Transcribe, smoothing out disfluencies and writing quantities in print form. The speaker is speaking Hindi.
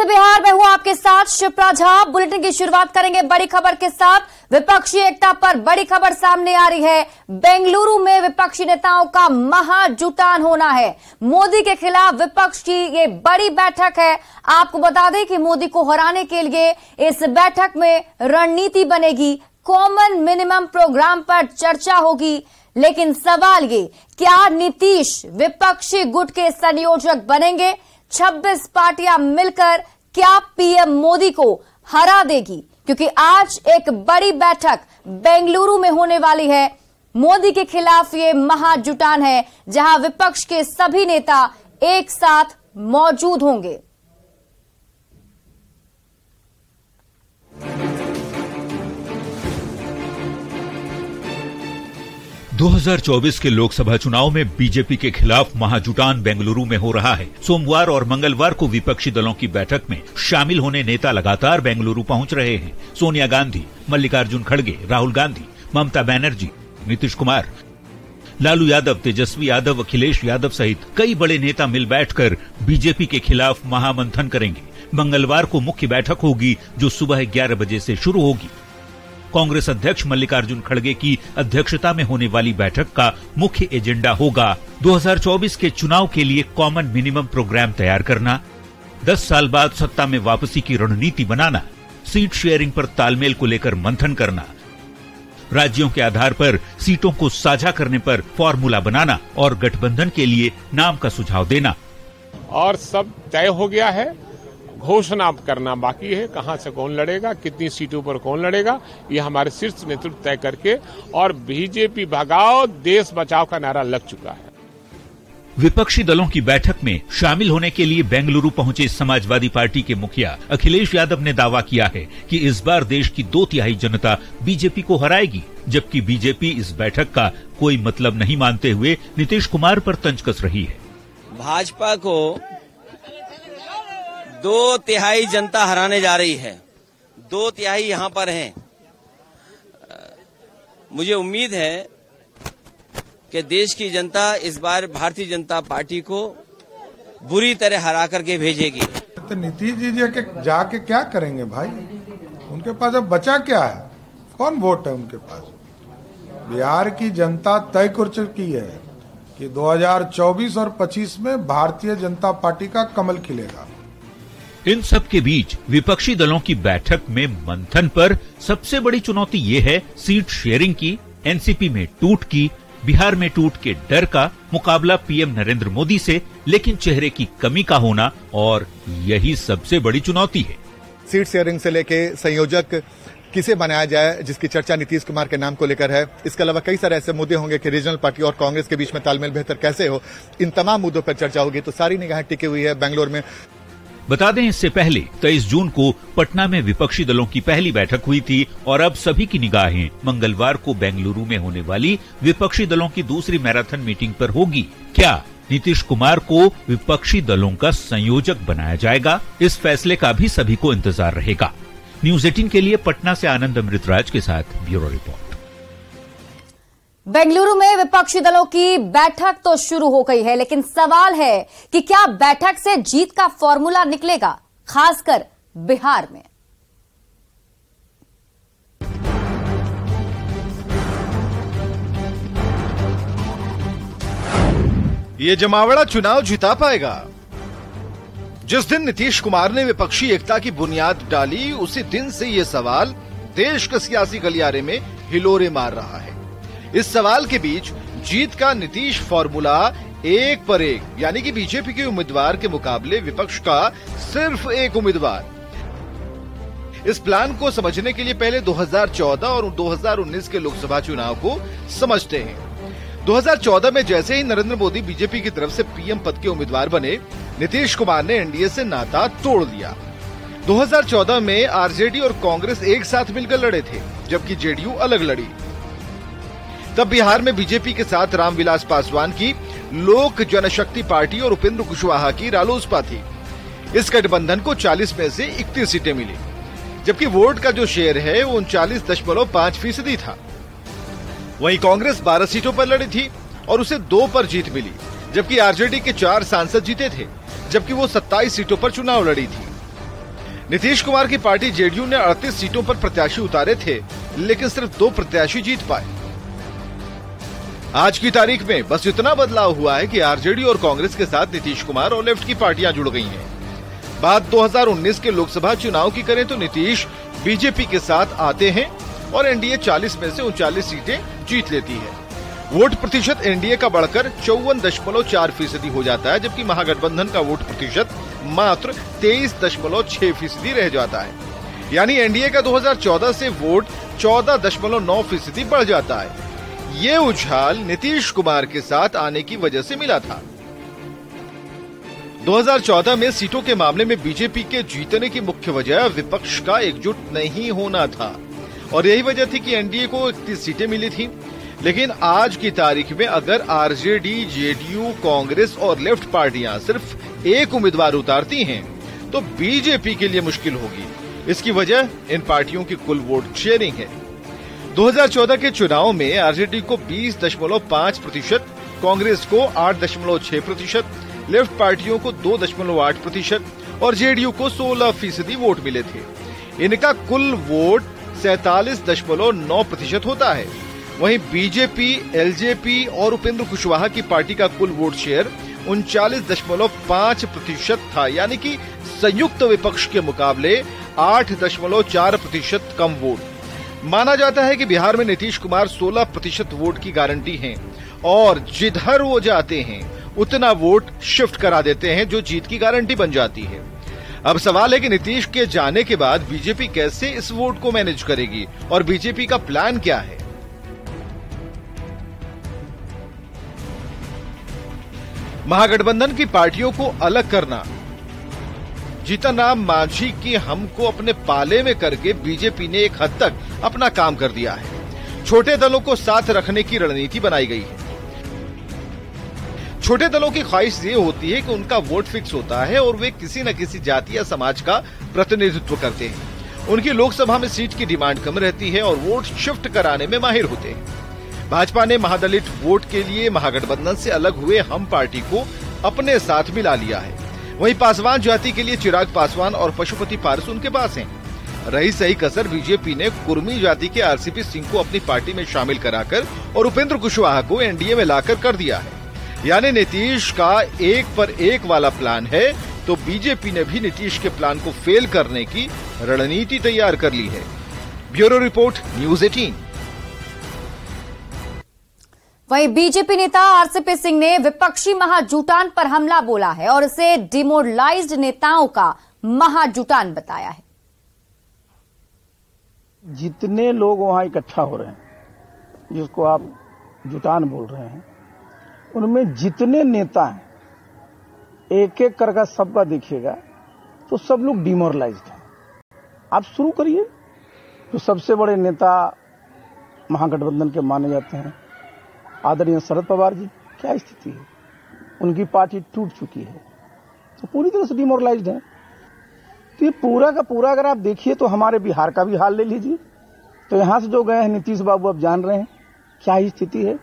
नमस्ते बिहार में हूं आपके साथ शिप्रा झा। बुलेटिन की शुरुआत करेंगे बड़ी खबर के साथ। विपक्षी एकता पर बड़ी खबर सामने आ रही है। बेंगलुरु में विपक्षी नेताओं का महाजुटान होना है। मोदी के खिलाफ विपक्ष की ये बड़ी बैठक है। आपको बता दें कि मोदी को हराने के लिए इस बैठक में रणनीति बनेगी, कॉमन मिनिमम प्रोग्राम पर चर्चा होगी। लेकिन सवाल ये, क्या नीतीश विपक्षी गुट के संयोजक बनेंगे? 26 पार्टियां मिलकर क्या पीएम मोदी को हरा देगी? क्योंकि आज एक बड़ी बैठक बेंगलुरु में होने वाली है। मोदी के खिलाफ ये महाजुटान है, जहां विपक्ष के सभी नेता एक साथ मौजूद होंगे। दो 2024 के लोकसभा चुनाव में बीजेपी के खिलाफ महाजुटान बेंगलुरु में हो रहा है। सोमवार और मंगलवार को विपक्षी दलों की बैठक में शामिल होने नेता लगातार बेंगलुरु पहुंच रहे हैं। सोनिया गांधी, मल्लिकार्जुन खड़गे, राहुल गांधी, ममता बनर्जी, नीतीश कुमार, लालू यादव, तेजस्वी यादव, अखिलेश यादव सहित कई बड़े नेता मिल बैठकर बीजेपी के खिलाफ महामंथन करेंगे। मंगलवार को मुख्य बैठक होगी, जो सुबह 11 बजे से शुरू होगी। कांग्रेस अध्यक्ष मल्लिकार्जुन खड़गे की अध्यक्षता में होने वाली बैठक का मुख्य एजेंडा होगा 2024 के चुनाव के लिए कॉमन मिनिमम प्रोग्राम तैयार करना, 10 साल बाद सत्ता में वापसी की रणनीति बनाना, सीट शेयरिंग पर तालमेल को लेकर मंथन करना, राज्यों के आधार पर सीटों को साझा करने पर फॉर्मूला बनाना और गठबंधन के लिए नाम का सुझाव देना। और सब तय हो गया है, घोषणा करना बाकी है। कहां से कौन लड़ेगा, कितनी सीटों पर कौन लड़ेगा, ये हमारे शीर्ष नेतृत्व तय करके, और बीजेपी भगाओ देश बचाओ का नारा लग चुका है। विपक्षी दलों की बैठक में शामिल होने के लिए बेंगलुरु पहुंचे समाजवादी पार्टी के मुखिया अखिलेश यादव ने दावा किया है कि इस बार देश की 2/3 जनता बीजेपी को हराएगी, जबकि बीजेपी इस बैठक का कोई मतलब नहीं मानते हुए नीतीश कुमार पर तंज कस रही है। भाजपा को 2/3 जनता हराने जा रही है। 2/3 यहाँ पर हैं। मुझे उम्मीद है कि देश की जनता इस बार भारतीय जनता पार्टी को बुरी तरह हरा करके भेजेगी। तो नीतीश जी जाके क्या करेंगे भाई? उनके पास अब बचा क्या है? कौन वोट है उनके पास? बिहार की जनता तय कर चुकी है कि 2024 और 25 में भारतीय जनता पार्टी का कमल खिलेगा। इन सब के बीच विपक्षी दलों की बैठक में मंथन पर सबसे बड़ी चुनौती ये है सीट शेयरिंग की। एनसीपी में टूट की, बिहार में टूट के डर का मुकाबला पीएम नरेंद्र मोदी से, लेकिन चेहरे की कमी का होना, और यही सबसे बड़ी चुनौती है। सीट शेयरिंग से लेके संयोजक किसे बनाया जाए, जिसकी चर्चा नीतीश कुमार के नाम को लेकर है। इसके अलावा कई सारे ऐसे मुद्दे होंगे कि रीजनल पार्टी और कांग्रेस के बीच में तालमेल बेहतर कैसे हो। इन तमाम मुद्दों पर चर्चा होगी। तो सारी निगाहें टिकी हुई है बेंगलोर में। बता दें, इससे पहले 23 जून को पटना में विपक्षी दलों की पहली बैठक हुई थी, और अब सभी की निगाहें मंगलवार को बेंगलुरु में होने वाली विपक्षी दलों की दूसरी मैराथन मीटिंग पर होगी। क्या नीतीश कुमार को विपक्षी दलों का संयोजक बनाया जाएगा? इस फैसले का भी सभी को इंतजार रहेगा। न्यूज़ 18 के लिए पटना से आनंद अमृतराज के साथ ब्यूरो रिपोर्ट। बेंगलुरु में विपक्षी दलों की बैठक तो शुरू हो गई है, लेकिन सवाल है कि क्या बैठक से जीत का फॉर्मूला निकलेगा, खासकर बिहार में। ये जमावड़ा चुनाव जिता पाएगा? जिस दिन नीतीश कुमार ने विपक्षी एकता की बुनियाद डाली, उसी दिन से ये सवाल देश के सियासी गलियारे में हिलोरे मार रहा है। इस सवाल के बीच जीत का नीतीश फॉर्मूला एक पर एक, यानी कि बीजेपी के उम्मीदवार के मुकाबले विपक्ष का सिर्फ एक उम्मीदवार। इस प्लान को समझने के लिए पहले 2014 और 2019 के लोकसभा चुनाव को समझते हैं। 2014 में जैसे ही नरेंद्र मोदी बीजेपी की तरफ से पीएम पद के उम्मीदवार बने, नीतीश कुमार ने एनडीए से नाता तोड़ दिया। 2014 में आरजेडी और कांग्रेस एक साथ मिलकर लड़े थे, जबकि जेडीयू अलग लड़ी। तब बिहार में बीजेपी के साथ रामविलास पासवान की लोक जनशक्ति पार्टी और उपेंद्र कुशवाहा की रालोसपा थी। इस गठबंधन को 40 में से 31 सीटें मिली, जबकि वोट का जो शेयर है वो 39.5% था। वहीं कांग्रेस 12 सीटों पर लड़ी थी और उसे 2 पर जीत मिली, जबकि आरजेडी के 4 सांसद जीते थे, जबकि वो 27 सीटों पर चुनाव लड़ी थी। नीतीश कुमार की पार्टी जेडीयू ने 38 सीटों पर प्रत्याशी उतारे थे, लेकिन सिर्फ 2 प्रत्याशी जीत पाए। आज की तारीख में बस इतना बदलाव हुआ है कि आरजेडी और कांग्रेस के साथ नीतीश कुमार और लेफ्ट की पार्टियां जुड़ गई हैं। बात 2019 के लोकसभा चुनाव की करें तो नीतीश बीजेपी के साथ आते हैं और एनडीए 40 में से 39 सीटें जीत लेती है। वोट प्रतिशत एनडीए का बढ़कर 54.4% हो जाता है, जबकि महागठबंधन का वोट प्रतिशत मात्र 23.6% रह जाता है। यानी एनडीए का 2014 से वोट 14.9% बढ़ जाता है। ये उछाल नीतीश कुमार के साथ आने की वजह से मिला था। 2014 में सीटों के मामले में बीजेपी के जीतने की मुख्य वजह विपक्ष का एकजुट नहीं होना था और यही वजह थी कि एनडीए को 31 सीटें मिली थी। लेकिन आज की तारीख में अगर आरजेडी, जेडीयू, कांग्रेस और लेफ्ट पार्टियां सिर्फ एक उम्मीदवार उतारती हैं, तो बीजेपी के लिए मुश्किल होगी। इसकी वजह इन पार्टियों की कुल वोट शेयरिंग है। 2014 के चुनाव में आरजेडी को 20.5%, कांग्रेस को 8.6%, लेफ्ट पार्टियों को 2.8% और जेडीयू को 16% वोट मिले थे। इनका कुल वोट 47.9% होता है। वहीं बीजेपी, एलजेपी और उपेंद्र कुशवाहा की पार्टी का कुल वोट शेयर 39.5% था, यानी कि संयुक्त विपक्ष के मुकाबले 8.4% कम वोट। माना जाता है कि बिहार में नीतीश कुमार 16% वोट की गारंटी हैं और जिधर वो जाते हैं उतना वोट शिफ्ट करा देते हैं, जो जीत की गारंटी बन जाती है। अब सवाल है कि नीतीश के जाने के बाद बीजेपी कैसे इस वोट को मैनेज करेगी और बीजेपी का प्लान क्या है। महागठबंधन की पार्टियों को अलग करना, जीतन राम मांझी की हमको अपने पाले में करके बीजेपी ने एक हद तक अपना काम कर दिया है। छोटे दलों को साथ रखने की रणनीति बनाई गई है। छोटे दलों की ख्वाहिश ये होती है कि उनका वोट फिक्स होता है और वे किसी न किसी जाति या समाज का प्रतिनिधित्व करते हैं। उनकी लोकसभा में सीट की डिमांड कम रहती है और वोट शिफ्ट कराने में माहिर होते हैं। भाजपा ने महादलित वोट के लिए महागठबंधन से अलग हुए हम पार्टी को अपने साथ मिला लिया है। वहीं पासवान जाति के लिए चिराग पासवान और पशुपति पारस उनके पास हैं। रही सही कसर बीजेपी ने कुर्मी जाति के आरसीपी सिंह को अपनी पार्टी में शामिल कराकर और उपेंद्र कुशवाहा को एनडीए में लाकर कर दिया है। यानी नीतीश का एक पर एक वाला प्लान है, तो बीजेपी ने भी नीतीश के प्लान को फेल करने की रणनीति तैयार कर ली है। Bureau report, news 18। वहीं बीजेपी नेता आरसीपी सिंह ने विपक्षी महाजुटान पर हमला बोला है और इसे डिमोरलाइज्ड नेताओं का महाजुटान बताया है। जितने लोग वहां इकट्ठा हो रहे हैं, जिसको आप जुटान बोल रहे हैं, उनमें जितने नेता हैं, एक एक करके सबका देखिएगा तो सब लोग डिमोरलाइज्ड हैं। आप शुरू करिए। तो सबसे बड़े नेता महागठबंधन के माने जाते हैं आदरणीय शरद पवार जी, क्या स्थिति है? उनकी पार्टी टूट चुकी है, तो पूरी तरह से डिमोरलाइज्ड है। तो ये पूरा का पूरा अगर आप देखिए तो हमारे बिहार का भी हाल ले लीजिए। तो यहां से जो गए हैं नीतीश बाबू, आप जान रहे हैं क्या स्थिति है।